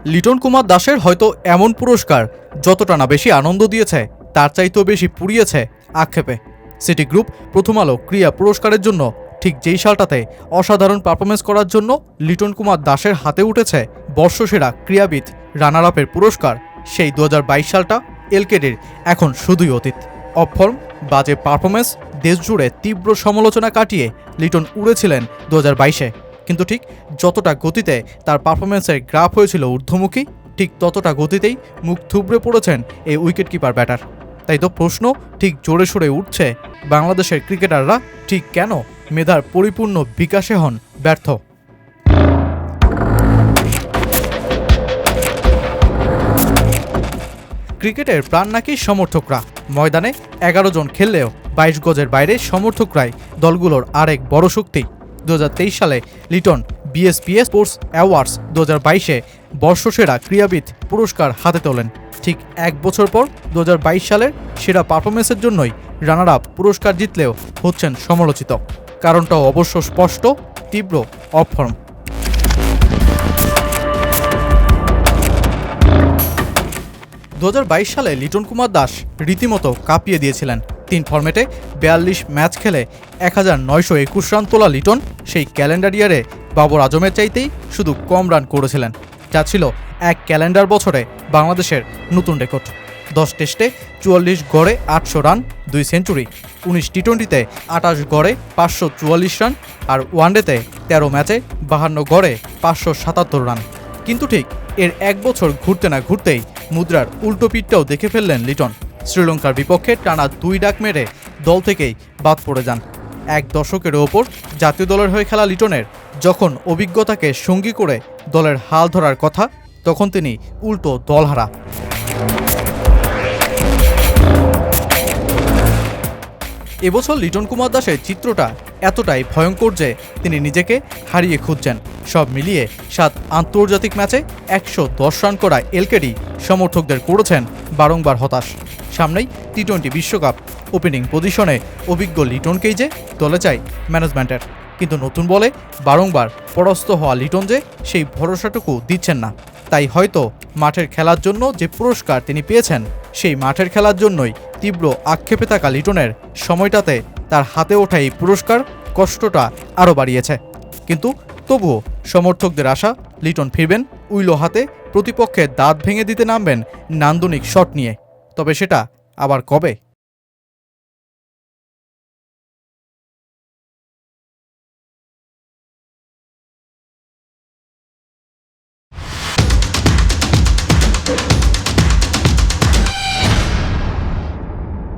লিটন কুমার দাসের হয়তো এমন পুরস্কার যতটা না বেশি আনন্দ দিয়েছে তার চাইতেও বেশি পুড়িয়েছে আক্ষেপে। সিটি গ্রুপ প্রথম আলো ক্রীড়া পুরস্কারের জন্য ঠিক যেই সালটাতে অসাধারণ পারফরমেন্স করার জন্য লিটন কুমার দাসের হাতে উঠেছে বর্ষসেরা ক্রীড়াবিদ রানার আপের পুরস্কার, সেই 2022 সালটা এলকেডির এখন শুধুই অতীত। অফর্ম, বাজে পারফরমেন্স, দেশজুড়ে তীব্র সমালোচনা কাটিয়ে লিটন উড়েছিলেন 2022-এ। কিন্তু ঠিক যতটা গতিতে তার পারফরমেন্সের গ্রাফ হয়েছিল ঊর্ধ্বমুখী, ঠিক ততটা গতিতেই মুখ থুবড়ে পড়েছেন এই উইকেটকিপার ব্যাটার। তাই তো প্রশ্ন ঠিক জোরে সোরে উঠছে, বাংলাদেশের ক্রিকেটাররা ঠিক কেন মেধার পরিপূর্ণ বিকাশে হন ব্যর্থ? ক্রিকেটের প্রাণ নাকি সমর্থকরা। ময়দানে 11 জন খেললেও 22 গজের বাইরে সমর্থকরাই দলগুলোর আরেক বড় শক্তি। 2023 সালে লিটন বিএসপিএস স্পোর্টস অ্যাওয়ার্ডস 2022-এ বর্ষসেরা ক্রীড়াবিদ পুরস্কার হাতে তোলেন। ঠিক এক বছর পর 2022 সালের সেরা পারফরমেন্সের জন্যই রানার আপ পুরস্কার জিতলেও হচ্ছেন সমালোচিত। কারণটাও অবশ্য স্পষ্ট, তীব্র অফর্ম। দু সালে লিটন কুমার দাস রীতিমতো কাঁপিয়ে দিয়েছিলেন। 3 ফরম্যাটে 42 ম্যাচ খেলে 1921 রান তোলা লিটন সেই ক্যালেন্ডার ইয়ারে বাবর আজমের চাইতেই শুধু কম রান করেছিলেন, যা ছিল এক ক্যালেন্ডার বছরে বাংলাদেশের নতুন রেকর্ড। 10 টেস্টে 44 গড়ে 800 রান, 2 সেঞ্চুরি, 19 টি-20-তে 28 গড়ে 544 রান, আর ওয়ানডেতে 13 ম্যাচে 52 গড়ে 577 রান। কিন্তু ঠিক এর এক বছর ঘুরতে না ঘুরতেই মুদ্রার উল্টো পিঠটাও দেখে ফেললেন লিটন। শ্রীলঙ্কার বিপক্ষে টানা 2 ডাক মেরে দল থেকেই বাদ পড়ে যান। এক দশকের ওপর জাতীয় দলের হয়ে খেলা লিটনের যখন অভিজ্ঞতাকে সঙ্গী করে দলের হাল ধরার কথা, তখন তিনি উল্টো দলহারা। এবছর লিটন কুমার দাসের চিত্রটা এতটাই ভয়ঙ্কর যে তিনি নিজেকে হারিয়ে খুঁজছেন। সব মিলিয়ে 7 আন্তর্জাতিক ম্যাচে 110 রান করা এলকেডি সমর্থকদের করেছেন বারংবার হতাশ। সামনেই টি-20 বিশ্বকাপ, ওপেনিং পজিশনে অভিজ্ঞ লিটনকেই যে দলে চাই ম্যানেজমেন্টের। কিন্তু নতুন বলে বারংবার পরাস্ত হওয়া লিটন যে সেই ভরসাটুকু দিচ্ছেন না। তাই হয়তো মাঠের খেলার জন্য যে পুরস্কার তিনি পেয়েছেন, সেই মাঠের খেলার জন্যই তীব্র আক্ষেপে থাকা লিটনের সময়টাতে তার হাতে ওঠা এই পুরস্কার কষ্টটা আরও বাড়িয়েছে। কিন্তু তবুও সমর্থকদের আশা, লিটন ফিরবেন উইলো হাতে, প্রতিপক্ষের দাঁত ভেঙে দিতে নামবেন নান্দনিক শট নিয়ে। তবে সেটা আবার কবে?